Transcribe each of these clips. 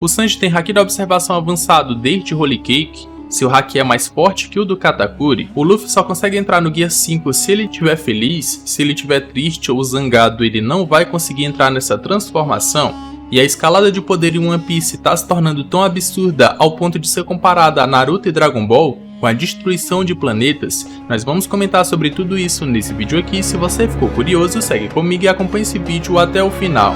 O Sanji tem Haki da Observação avançado desde Holy Cake. Seu Haki é mais forte que o do Katakuri. O Luffy só consegue entrar no Gear 5 se ele estiver feliz. Se ele estiver triste ou zangado, ele não vai conseguir entrar nessa transformação. E a escalada de poder em One Piece está se tornando tão absurda ao ponto de ser comparada a Naruto e Dragon Ball, com a destruição de planetas. Nós vamos comentar sobre tudo isso nesse vídeo aqui. Se você ficou curioso, segue comigo e acompanhe esse vídeo até o final.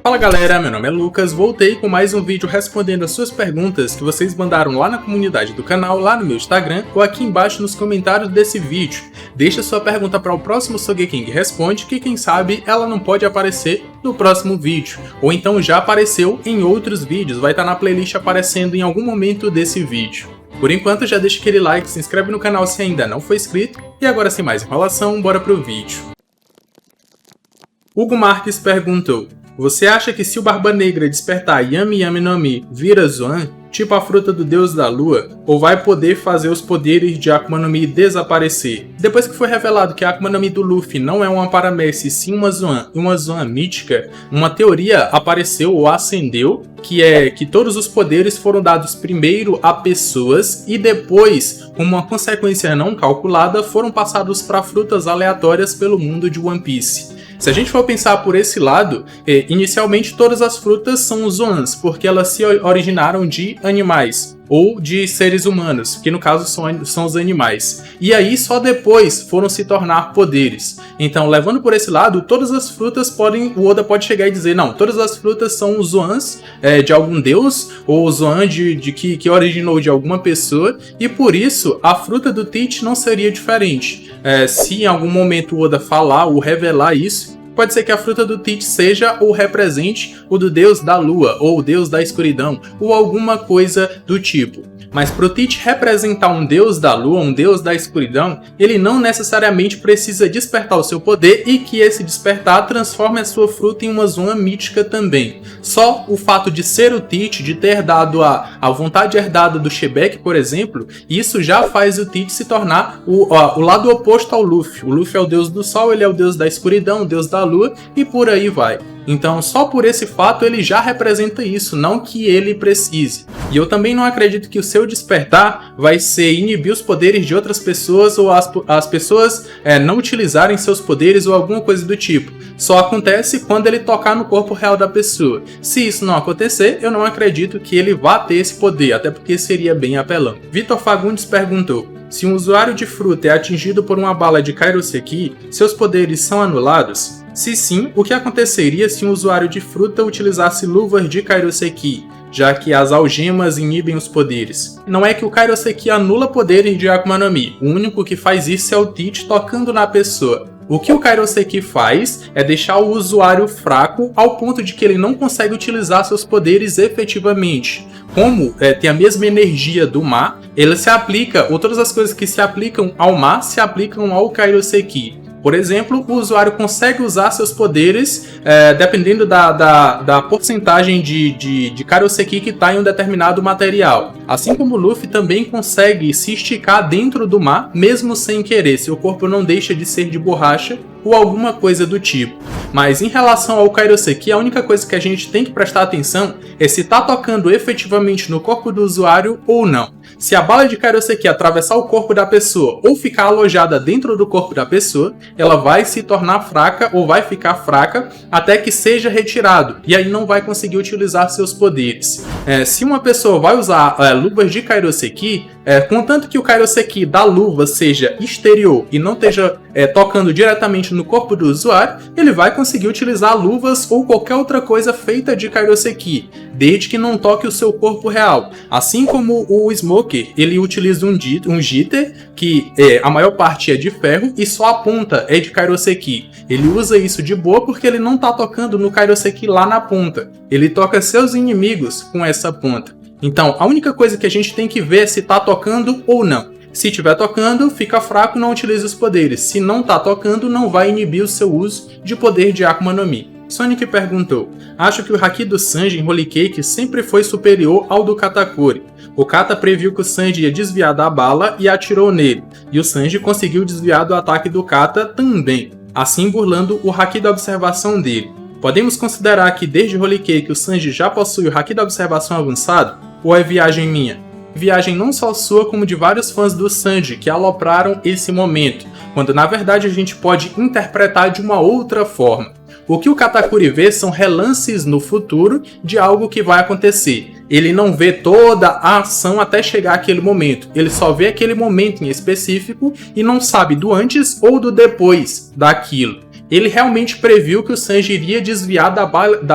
Fala galera, meu nome é Lucas, voltei com mais um vídeo respondendo as suas perguntas que vocês mandaram lá na comunidade do canal, lá no meu Instagram ou aqui embaixo nos comentários desse vídeo. Deixa sua pergunta para o próximo Sogeking Responde, que quem sabe ela não pode aparecer no próximo vídeo, ou então já apareceu em outros vídeos, vai estar na playlist aparecendo em algum momento desse vídeo. Por enquanto já deixa aquele like, se inscreve no canal se ainda não for inscrito, e agora sem mais enrolação, bora pro vídeo. Hugo Marques perguntou: você acha que se o Barba Negra despertar Yami Yami no Mi vira Zoan, tipo a fruta do deus da lua, ou vai poder fazer os poderes de Akuma no Mi desaparecer? Depois que foi revelado que a Akuma no Mi do Luffy não é uma Paramecia, sim uma Zoan e uma Zoan mítica, uma teoria apareceu ou acendeu, que é que todos os poderes foram dados primeiro a pessoas e depois, como uma consequência não calculada, foram passados para frutas aleatórias pelo mundo de One Piece. Se a gente for pensar por esse lado, inicialmente todas as frutas são Zoans, porque elas se originaram de animais, ou de seres humanos, que no caso são os animais. E aí só depois foram se tornar poderes. Então, levando por esse lado, todas as frutas o Oda pode chegar e dizer, não, todas as frutas são Zoans de algum deus, ou Zoan que originou de alguma pessoa, e por isso a fruta do Teach não seria diferente. Se em algum momento o Oda falar ou revelar isso, pode ser que a fruta do Teach seja ou represente o do deus da lua, ou o deus da escuridão, ou alguma coisa do tipo. Mas para o Teach representar um deus da lua, um deus da escuridão, ele não necessariamente precisa despertar o seu poder e que esse despertar transforme a sua fruta em uma Zoan mítica também. Só o fato de ser o Teach, de ter dado a vontade herdada do Shebeck, por exemplo, isso já faz o Teach se tornar o lado oposto ao Luffy. O Luffy é o deus do sol, ele é o deus da escuridão, o deus da lua e por aí vai. Então, só por esse fato ele já representa isso, não que ele precise. E eu também não acredito que o seu despertar vai ser inibir os poderes de outras pessoas ou as pessoas não utilizarem seus poderes ou alguma coisa do tipo. Só acontece quando ele tocar no corpo real da pessoa. Se isso não acontecer, eu não acredito que ele vá ter esse poder, até porque seria bem apelão. Vitor Fagundes perguntou: se um usuário de fruta é atingido por uma bala de Kairoseki, seus poderes são anulados? Se sim, o que aconteceria se um usuário de fruta utilizasse luvas de Kairoseki, já que as algemas inibem os poderes? Não é que o Kairoseki anula poderes de Akuma no Mi, o único que faz isso é o Teach tocando na pessoa. O que o Kairoseki faz é deixar o usuário fraco ao ponto de que ele não consegue utilizar seus poderes efetivamente. Como tem a mesma energia do mar, ele se aplica, ou todas as coisas que se aplicam ao mar se aplicam ao Kairoseki. Por exemplo, o usuário consegue usar seus poderes dependendo da porcentagem de Kairoseki que está em um determinado material. Assim como o Luffy também consegue se esticar dentro do mar, mesmo sem querer. Seu corpo não deixa de ser de borracha ou alguma coisa do tipo. Mas em relação ao Kairoseki, a única coisa que a gente tem que prestar atenção é se está tocando efetivamente no corpo do usuário ou não. Se a bala de Kairoseki atravessar o corpo da pessoa ou ficar alojada dentro do corpo da pessoa, ela vai se tornar fraca ou vai ficar fraca até que seja retirado, e aí não vai conseguir utilizar seus poderes. Se uma pessoa vai usar luvas de Kairoseki, contanto que o Kairoseki da luva seja exterior e não esteja tocando diretamente no corpo do usuário, ele vai conseguir utilizar luvas ou qualquer outra coisa feita de Kairoseki, desde que não toque o seu corpo real. Assim como o Smoker, ele utiliza um jitter, que a maior parte é de ferro e só a ponta é de Kairoseki. Ele usa isso de boa porque ele não está tocando no Kairoseki lá na ponta. Ele toca seus inimigos com essa ponta. Então, a única coisa que a gente tem que ver é se está tocando ou não. Se estiver tocando, fica fraco, não utiliza os poderes. Se não está tocando, não vai inibir o seu uso de poder de Akuma no Mi. Sonic perguntou: acho que o Haki do Sanji em Holy Cake sempre foi superior ao do Katakuri. O Kata previu que o Sanji ia desviar da bala e atirou nele, e o Sanji conseguiu desviar do ataque do Kata também, assim burlando o Haki da observação dele. Podemos considerar que desde Holy Cake o Sanji já possui o Haki da Observação avançado? Ou é viagem minha? Viagem não só sua, como de vários fãs do Sanji que alopraram esse momento, quando na verdade a gente pode interpretar de uma outra forma. O que o Katakuri vê são relances no futuro de algo que vai acontecer. Ele não vê toda a ação até chegar àquele momento. Ele só vê aquele momento em específico e não sabe do antes ou do depois daquilo. Ele realmente previu que o Sanji iria desviar da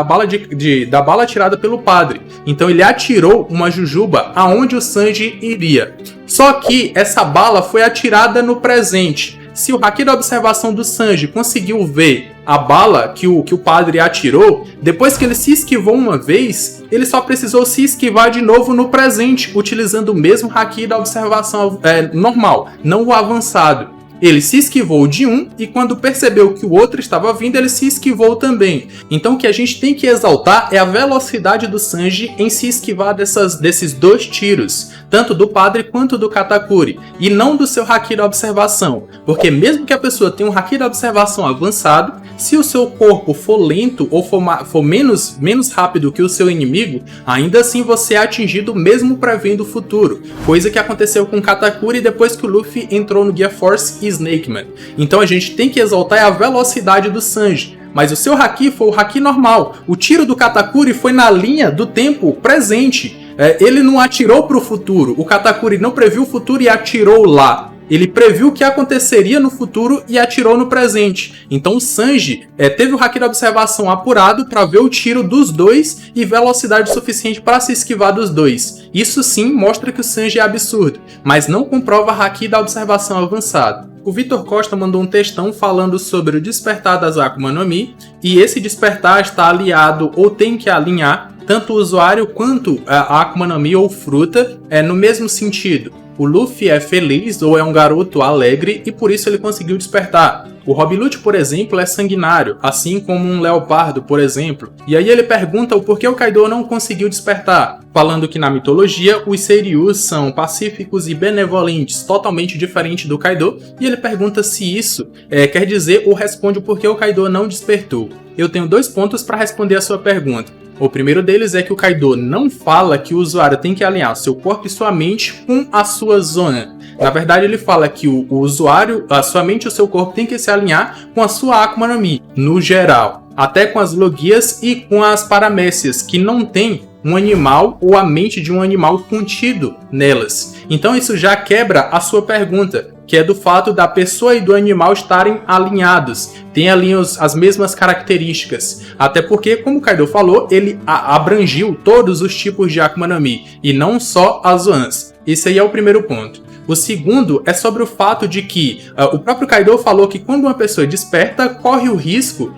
bala atirada pelo padre. Então ele atirou uma jujuba aonde o Sanji iria. Só que essa bala foi atirada no presente. Se o Haki da Observação do Sanji conseguiu ver a bala que o padre atirou, depois que ele se esquivou uma vez, ele só precisou se esquivar de novo no presente, utilizando o mesmo Haki da Observação normal, não o avançado. Ele se esquivou de um e quando percebeu que o outro estava vindo, ele se esquivou também. Então o que a gente tem que exaltar é a velocidade do Sanji em se esquivar desses dois tiros, tanto do padre quanto do Katakuri, e não do seu Haki da Observação. Porque mesmo que a pessoa tenha um Haki da Observação avançado, se o seu corpo for lento ou for menos rápido que o seu inimigo, ainda assim você é atingido mesmo prevendo o futuro. Coisa que aconteceu com o Katakuri depois que o Luffy entrou no Gear Force e Snakeman. Então a gente tem que exaltar a velocidade do Sanji. Mas o seu Haki foi o Haki normal. O tiro do Katakuri foi na linha do tempo presente. Ele não atirou para o futuro. O Katakuri não previu o futuro e atirou lá. Ele previu o que aconteceria no futuro e atirou no presente. Então o Sanji teve o Haki da Observação apurado para ver o tiro dos dois e velocidade suficiente para se esquivar dos dois. Isso sim mostra que o Sanji é absurdo, mas não comprova Haki da Observação avançado. O Vitor Costa mandou um textão falando sobre o despertar das Akuma no Mi, e esse despertar está aliado ou tem que alinhar tanto o usuário quanto a Akuma no Mi ou fruta no mesmo sentido. O Luffy é feliz ou é um garoto alegre e por isso ele conseguiu despertar. O Rob Lute, por exemplo, é sanguinário, assim como um leopardo, por exemplo. E aí ele pergunta o porquê o Kaido não conseguiu despertar, falando que na mitologia os Seiryu são pacíficos e benevolentes, totalmente diferente do Kaido, e ele pergunta se isso quer dizer ou responde o porquê o Kaido não despertou. Eu tenho 2 pontos para responder a sua pergunta. O primeiro deles é que o Kaido não fala que o usuário tem que alinhar seu corpo e sua mente com a sua zona. Na verdade, ele fala que o usuário, a sua mente e o seu corpo tem que se alinhar com a sua Akuma no Mi, no geral. Até com as Logias e com as Paramécias, que não tem um animal ou a mente de um animal contido nelas. Então isso já quebra a sua pergunta, que é do fato da pessoa e do animal estarem alinhados, tem ali as mesmas características. Até porque, como o Kaido falou, ele abrangiu todos os tipos de Akuma no Mi, e não só as Zoans. Esse aí é o primeiro ponto. O segundo é sobre o fato de que o próprio Kaido falou que quando uma pessoa desperta, corre o risco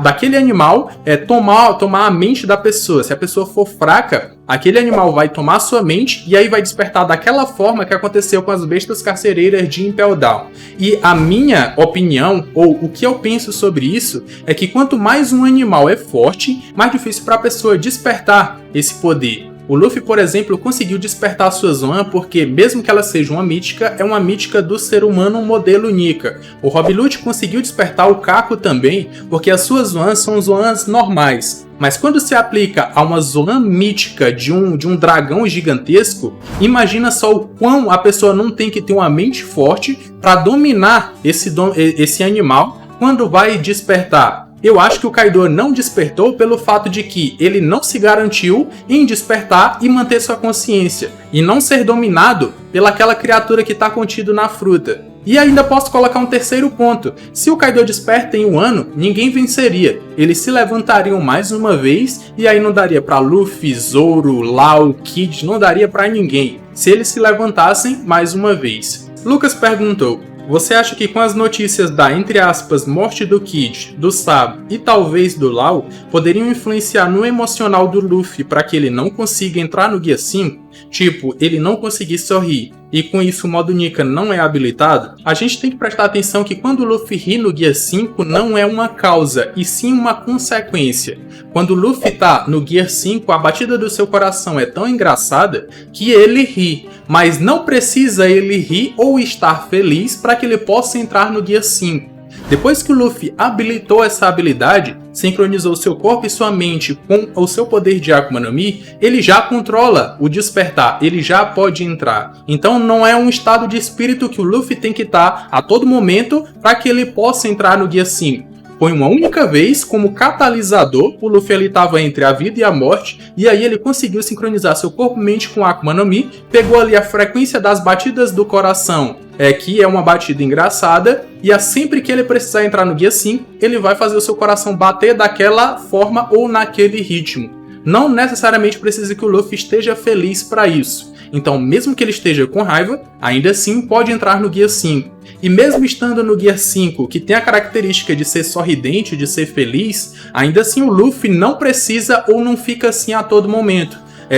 daquele animal tomar a mente da pessoa. Se a pessoa for fraca, aquele animal vai tomar sua mente e aí vai despertar daquela forma que aconteceu com as bestas carcereiras de Impel Down. E a minha opinião, ou o que eu penso sobre isso, é que quanto mais um animal é forte, mais difícil para a pessoa despertar esse poder. O Luffy, por exemplo, conseguiu despertar sua Zoan porque, mesmo que ela seja uma mítica, é uma mítica do ser humano modelo Nika. O Rob Lute conseguiu despertar o Kako também porque as suas Zoans são Zoans normais. Mas quando se aplica a uma Zoan mítica de um dragão gigantesco, imagina só o quão a pessoa não tem que ter uma mente forte para dominar esse animal quando vai despertar. Eu acho que o Kaido não despertou pelo fato de que ele não se garantiu em despertar e manter sua consciência, e não ser dominado pelaquela criatura que está contido na fruta. E ainda posso colocar um terceiro ponto. Se o Kaido desperta em um ano, ninguém venceria. Eles se levantariam mais uma vez, e aí não daria pra Luffy, Zoro, Lau, Kid, não daria pra ninguém. Se eles se levantassem mais uma vez. Lucas perguntou: você acha que com as notícias da, entre aspas, morte do Kid, do Sabo e talvez do Lau, poderiam influenciar no emocional do Luffy para que ele não consiga entrar no Guia 5? Tipo, ele não conseguir sorrir, e com isso o modo Nika não é habilitado? A gente tem que prestar atenção que quando o Luffy ri no Guia 5 não é uma causa, e sim uma consequência. Quando o Luffy tá no Gear 5, a batida do seu coração é tão engraçada que ele ri, mas não precisa ele rir ou estar feliz para que ele possa entrar no Gear 5. Depois que o Luffy habilitou essa habilidade, sincronizou seu corpo e sua mente com o seu poder de Akuma no Mi, ele já controla o despertar, ele já pode entrar. Então não é um estado de espírito que o Luffy tem que estar a todo momento para que ele possa entrar no Gear 5. Foi uma única vez, como catalisador, o Luffy ele estava entre a vida e a morte, e aí ele conseguiu sincronizar seu corpo-mente com Akuma no Mi, pegou ali a frequência das batidas do coração, que é uma batida engraçada, e sempre que ele precisar entrar no Gear 5, ele vai fazer o seu coração bater daquela forma ou naquele ritmo. Não necessariamente precisa que o Luffy esteja feliz para isso. Então, mesmo que ele esteja com raiva, ainda assim pode entrar no Gear 5. E mesmo estando no Gear 5, que tem a característica de ser sorridente, de ser feliz, ainda assim o Luffy não precisa ou não fica assim a todo momento.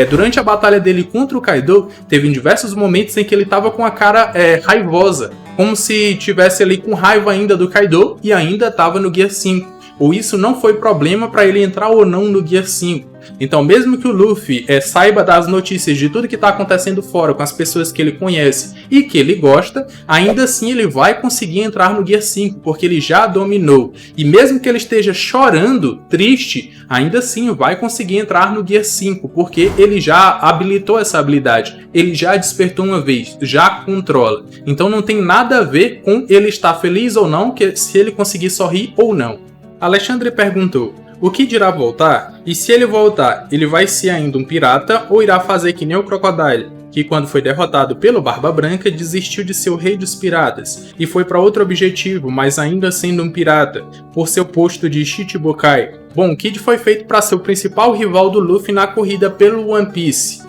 Durante a batalha dele contra o Kaido, teve diversos momentos em que ele estava com a cara raivosa, como se tivesse ali com raiva ainda do Kaido e ainda estava no Gear 5. Ou isso não foi problema para ele entrar ou não no Gear 5. Então, mesmo que o Luffy saiba das notícias de tudo que está acontecendo fora com as pessoas que ele conhece e que ele gosta, ainda assim ele vai conseguir entrar no Gear 5, porque ele já dominou. E mesmo que ele esteja chorando, triste, ainda assim vai conseguir entrar no Gear 5, porque ele já habilitou essa habilidade, ele já despertou uma vez, já controla. Então não tem nada a ver com ele estar feliz ou não, se ele conseguir sorrir ou não. Alexandre perguntou: o Kid irá voltar? E se ele voltar, ele vai ser ainda um pirata ou irá fazer que nem o Crocodile, que quando foi derrotado pelo Barba Branca desistiu de ser o rei dos piratas e foi para outro objetivo, mas ainda sendo um pirata, por seu posto de Shichibukai? Bom, o Kid foi feito para ser o principal rival do Luffy na corrida pelo One Piece.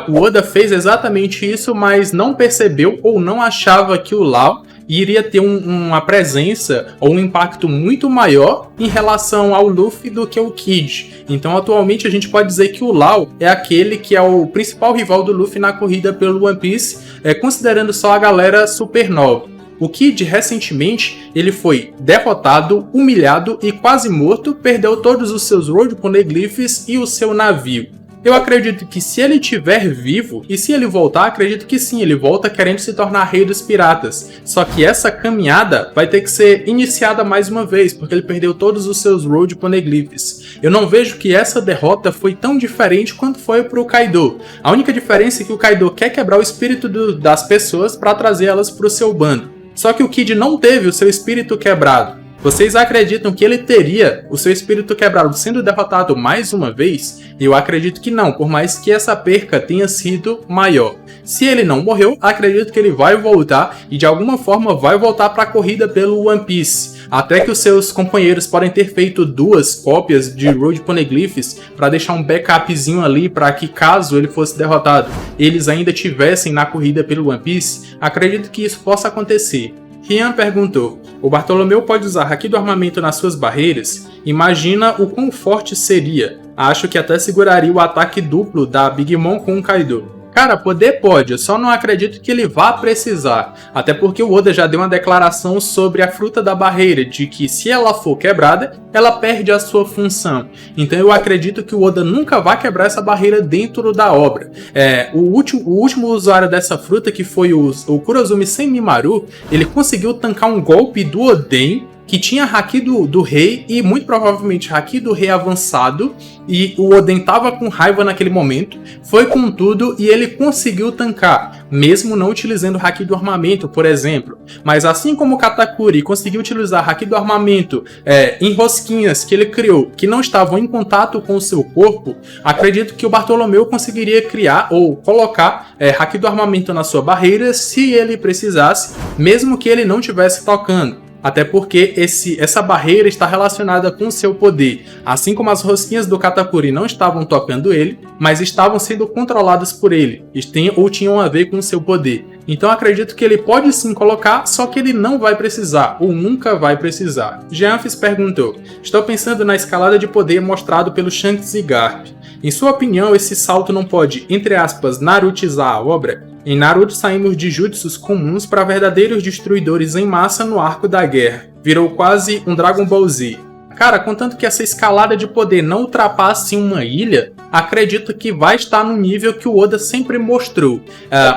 O Oda fez exatamente isso, mas não percebeu ou não achava que o Law iria ter uma presença ou um impacto muito maior em relação ao Luffy do que o Kid. Então, atualmente, a gente pode dizer que o Law é aquele que é o principal rival do Luffy na corrida pelo One Piece, considerando só a galera supernova. O Kid, recentemente, ele foi derrotado, humilhado e quase morto, perdeu todos os seus Road Poneglyphs e o seu navio. Eu acredito que se ele estiver vivo, e se ele voltar, acredito que sim, ele volta querendo se tornar rei dos piratas. Só que essa caminhada vai ter que ser iniciada mais uma vez, porque ele perdeu todos os seus Road Poneglyphs. Eu não vejo que essa derrota foi tão diferente quanto foi pro Kaido. A única diferença é que o Kaido quer quebrar o espírito das pessoas para trazer elas pro seu bando. Só que o Kid não teve o seu espírito quebrado. Vocês acreditam que ele teria o seu espírito quebrado sendo derrotado mais uma vez? Eu acredito que não, por mais que essa perca tenha sido maior. Se ele não morreu, acredito que ele vai voltar e de alguma forma vai voltar para a corrida pelo One Piece. Até que os seus companheiros podem ter feito 2 cópias de Road Poneglyphs para deixar um backupzinho ali para que caso ele fosse derrotado, eles ainda tivessem na corrida pelo One Piece. Acredito que isso possa acontecer. Rian perguntou: o Bartolomeu pode usar Haki do armamento nas suas barreiras? Imagina o quão forte seria. Acho que até seguraria o ataque duplo da Big Mom com o Kaido. Cara, poder pode, eu só não acredito que ele vá precisar. Até porque o Oda já deu uma declaração sobre a fruta da barreira, de que se ela for quebrada, ela perde a sua função. Então eu acredito que o Oda nunca vai quebrar essa barreira dentro da obra. O último usuário dessa fruta, que foi o Kurozumi Senmimaru, ele conseguiu tancar um golpe do Oden, que tinha Haki do rei e muito provavelmente Haki do rei avançado, e o Oden tava com raiva naquele momento, foi com tudo e ele conseguiu tancar, mesmo não utilizando Haki do armamento, por exemplo. Mas assim como o Katakuri conseguiu utilizar Haki do armamento em rosquinhas que ele criou, que não estavam em contato com o seu corpo, acredito que o Bartolomeu conseguiria criar ou colocar Haki do armamento na sua barreira se ele precisasse, mesmo que ele não estivesse tocando. Até porque essa barreira está relacionada com o seu poder. Assim como as rosquinhas do Katakuri não estavam tocando ele, mas estavam sendo controladas por ele, ou tinham a ver com o seu poder. Então acredito que ele pode sim colocar, só que ele não vai precisar, ou nunca vai precisar. Jeanfis perguntou: estou pensando na escalada de poder mostrado pelo Shanks e Garp. Em sua opinião, esse salto não pode, entre aspas, narutizar a obra? Em Naruto saímos de jutsus comuns para verdadeiros destruidores em massa no arco da guerra. Virou quase um Dragon Ball Z. Cara, contanto que essa escalada de poder não ultrapasse uma ilha, acredito que vai estar no nível que o Oda sempre mostrou.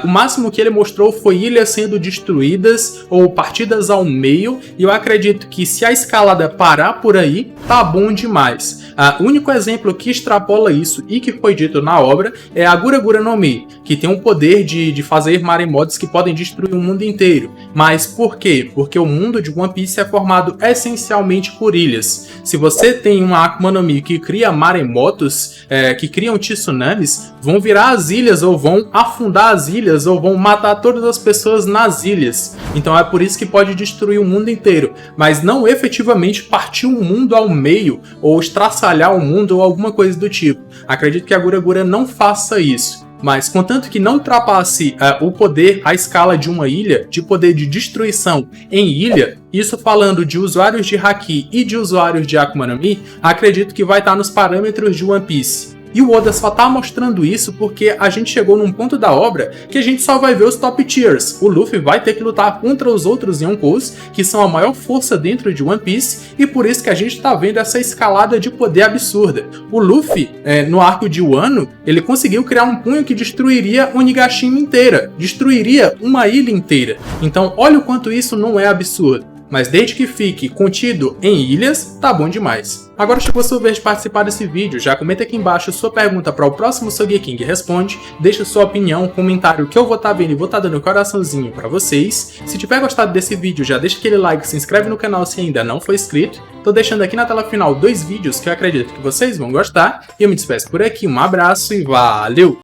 O máximo que ele mostrou foi ilhas sendo destruídas ou partidas ao meio, e eu acredito que se a escalada parar por aí, tá bom demais. O único exemplo que extrapola isso e que foi dito na obra é a Gura Gura no Mi, que tem um poder de fazer maremotos que podem destruir o mundo inteiro. Mas por quê? Porque o mundo de One Piece é formado essencialmente por ilhas. Se você tem uma Akuma no Mi que cria maremotos, que criam tsunamis, vão virar as ilhas, ou vão afundar as ilhas, ou vão matar todas as pessoas nas ilhas. Então é por isso que pode destruir o mundo inteiro, mas não efetivamente partir o mundo ao meio, ou estraçalhar o mundo, ou alguma coisa do tipo. Acredito que a Gura Gura não faça isso. Mas, contanto que não ultrapasse o poder, a escala de uma ilha, de poder de destruição em ilha, isso falando de usuários de Haki e de usuários de Akuma no Mi, acredito que vai estar nos parâmetros de One Piece. E o Oda só tá mostrando isso porque a gente chegou num ponto da obra que a gente só vai ver os top tiers. O Luffy vai ter que lutar contra os outros Yonkous, que são a maior força dentro de One Piece, e por isso que a gente tá vendo essa escalada de poder absurda. O Luffy, no arco de Wano, ele conseguiu criar um punho que destruiria Onigashima inteira, destruiria uma ilha inteira. Então olha o quanto isso não é absurdo. Mas desde que fique contido em ilhas, tá bom demais. Agora chegou a sua vez de participar desse vídeo, já comenta aqui embaixo sua pergunta para o próximo Sogeking Responde, deixa sua opinião, comentário que eu vou estar vendo e vou estar dando um coraçãozinho para vocês. Se tiver gostado desse vídeo, já deixa aquele like, se inscreve no canal se ainda não for inscrito. Tô deixando aqui na tela final 2 vídeos que eu acredito que vocês vão gostar, e eu me despeço por aqui, um abraço e valeu!